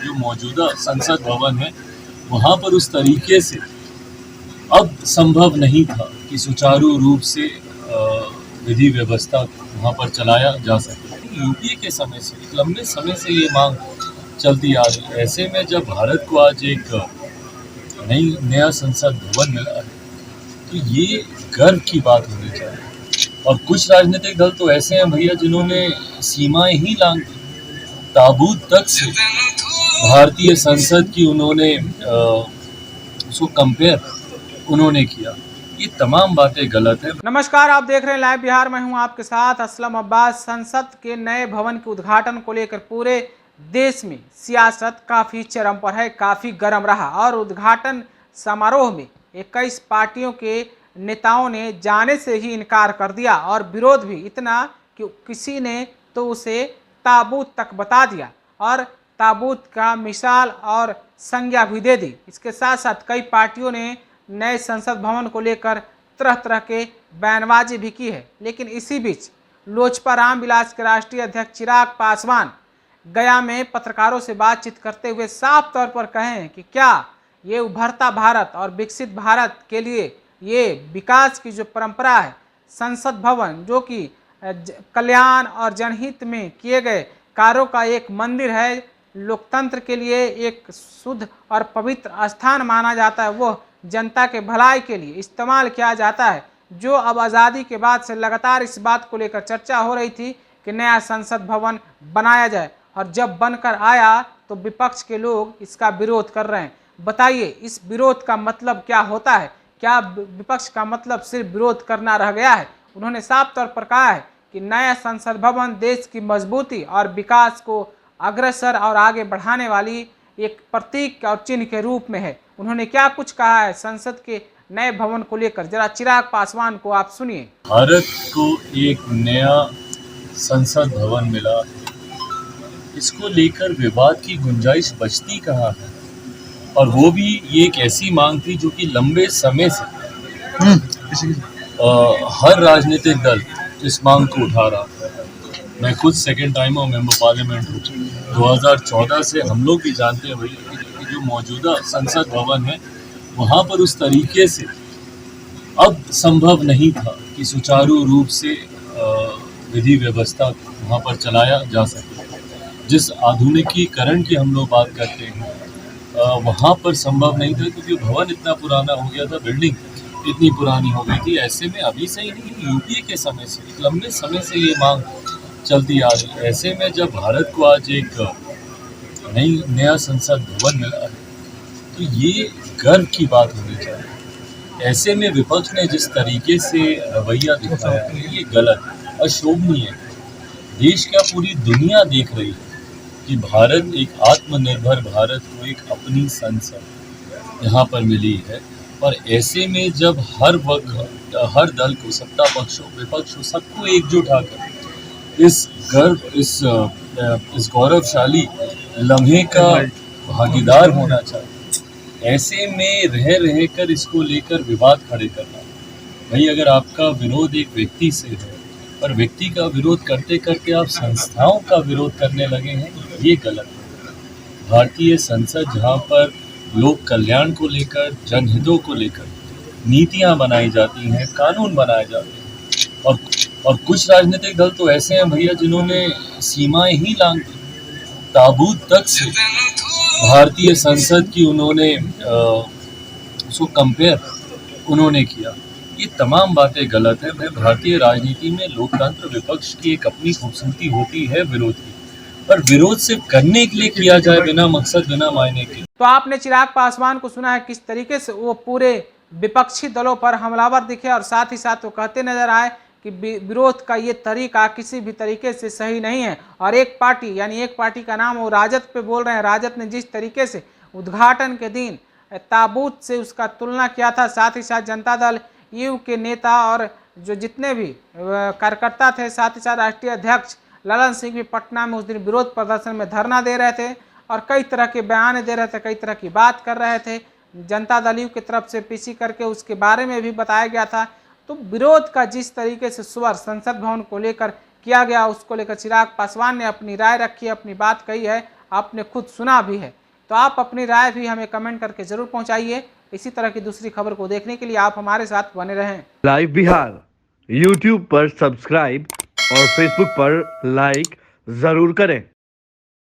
जो मौजूदा संसद भवन है वहाँ पर उस तरीके से अब संभव नहीं था कि सुचारू रूप से विधि व्यवस्था वहाँ पर चलाया जा सके। यूपीए के समय से, एक लंबे समय से ये मांग चलती आ रही है। ऐसे में जब भारत को आज एक नया संसद भवन मिला है तो ये गर्व की बात होनी चाहिए। और कुछ राजनीतिक दल तो ऐसे हैं भैया जिन्होंने सीमाएं ही लांघ दी, ताबूत तक से भारतीय संसद की उन्होंने उसको कंपेयर उन्होंने किया। ये तमाम बातें गलत है। नमस्कार, आप देख रहे हैं लाइव बिहार। मैं हूं आपके साथ असलम अब्बास। संसद के नए भवन के उद्घाटन को लेकर पूरे देश में सियासत काफ़ी चरम पर है, काफ़ी गर्म रहा और उद्घाटन समारोह में 21 पार्टियों के नेताओं ने जाने से ही इनकार कर दिया और विरोध भी इतना कि किसी ने तो उसे ताबूत तक बता दिया और ताबूत का मिसाल और संज्ञा भी दे दी। इसके साथ साथ कई पार्टियों ने नए संसद भवन को लेकर तरह तरह के बयानबाजी भी की है। लेकिन इसी बीच लोजपा रामविलास के राष्ट्रीय अध्यक्ष चिराग पासवान गया में पत्रकारों से बातचीत करते हुए साफ तौर पर कहे हैं कि क्या ये उभरता भारत और विकसित भारत के लिए ये विकास की जो परंपरा है, संसद भवन जो कि कल्याण और जनहित में किए गए कार्यों का एक मंदिर है, लोकतंत्र के लिए एक शुद्ध और पवित्र स्थान माना जाता है, वो जनता के भलाई के लिए इस्तेमाल किया जाता है। जो अब आज़ादी के बाद से लगातार इस बात को लेकर चर्चा हो रही थी कि नया संसद भवन बनाया जाए और जब बनकर आया तो विपक्ष के लोग इसका विरोध कर रहे हैं। बताइए इस विरोध का मतलब क्या होता है? क्या विपक्ष का मतलब सिर्फ विरोध करना रह गया है? उन्होंने साफ तौर पर कहा है कि नया संसद भवन देश की मजबूती और विकास को अग्रसर और आगे बढ़ाने वाली एक प्रतीक और चिन्ह के रूप में है। उन्होंने क्या कुछ कहा है संसद के नए भवन को लेकर, जरा चिराग पासवान को आप सुनिए। भारत को एक नया संसद भवन मिला है, इसको लेकर विवाद की गुंजाइश बचती कहाँ है? और वो भी ये एक ऐसी मांग थी जो कि लंबे समय से हर राजनीतिक दल इस मांग को उठा रहा था। मैं खुद सेकेंड टाइम मेंबर पार्लियामेंट हूँ। 2014 से हम लोग भी जानते हैं भैया कि जो मौजूदा संसद भवन है वहाँ पर उस तरीके से अब संभव नहीं था कि सुचारू रूप से विधि व्यवस्था वहाँ पर चलाया जा सके। जिस आधुनिकीकरण की हम लोग बात करते हैं वहाँ पर संभव नहीं था क्योंकि भवन इतना पुराना हो गया था, बिल्डिंग इतनी पुरानी हो गई थी। ऐसे में अभी से ही नहीं, यूपीए के समय से, एक लंबे समय से ये मांग चलती आ रही है। ऐसे में जब भारत को आज एक नया संसद भवन मिला है तो ये गर्व की बात होनी चाहिए। ऐसे में विपक्ष ने जिस तरीके से रवैया दिखाया है ये गलत है, अशोभनीय है। देश क्या पूरी दुनिया देख रही है कि भारत एक आत्मनिर्भर भारत को एक अपनी संसद यहाँ पर मिली है। और ऐसे में जब हर वक्त हर दल को, सत्ता पक्ष हो विपक्ष हो, सबको एकजुट आकर इस गौरवशाली लम्हे का भागीदार होना चाहिए। ऐसे में रह कर इसको लेकर विवाद खड़े करना, भाई अगर आपका विरोध एक व्यक्ति से है और व्यक्ति का विरोध करते करते आप संस्थाओं का विरोध करने लगे हैं, ये गलत है। भारतीय संसद जहाँ पर लोक कल्याण को लेकर, जनहितों को लेकर नीतियाँ बनाई जाती हैं, कानून बनाए जाते हैं, और कुछ राजनीतिक दल तो ऐसे हैं भैया जिन्होंने सीमाएं ही लांघ दी, ताबूत तक से भारतीय संसद की उन्होंने उसको कंपेयर उन्होंने किया। ये तमाम बातें गलत है। भारतीय राजनीति में लोकतंत्र, विपक्ष की एक अपनी खूबसूरती होती है विरोध की, पर विरोध सिर्फ करने के लिए किया जाए बिना मकसद, बिना मायने के। तो आपने चिराग पासवान को सुना है किस तरीके से वो पूरे विपक्षी दलों पर हमलावर दिखे और साथ ही साथ वो कहते नजर आए कि विरोध का ये तरीका किसी भी तरीके से सही नहीं है। और एक पार्टी, यानी एक पार्टी का नाम वो राजद पे बोल रहे हैं, राजद ने जिस तरीके से उद्घाटन के दिन ताबूत से उसका तुलना किया था, साथ ही साथ जनता दल यू के नेता और जो जितने भी कार्यकर्ता थे, साथ ही साथ राष्ट्रीय अध्यक्ष ललन सिंह भी पटना में उस दिन विरोध प्रदर्शन में धरना दे रहे थे और कई तरह के बयान दे रहे थे, कई तरह की बात कर रहे थे। जनता दल यू की तरफ से पीसी करके उसके बारे में भी बताया गया था। तो विरोध का जिस तरीके से स्वर संसद भवन को लेकर किया गया, उसको लेकर चिराग पासवान ने अपनी राय रखी, अपनी बात कही है। आपने खुद सुना भी है। तो आप अपनी राय भी हमें कमेंट करके ज़रूर पहुंचाइए। इसी तरह की दूसरी खबर को देखने के लिए आप हमारे साथ बने रहें। लाइव बिहार यूट्यूब पर सब्सक्राइब और फेसबुक पर लाइक जरूर करें।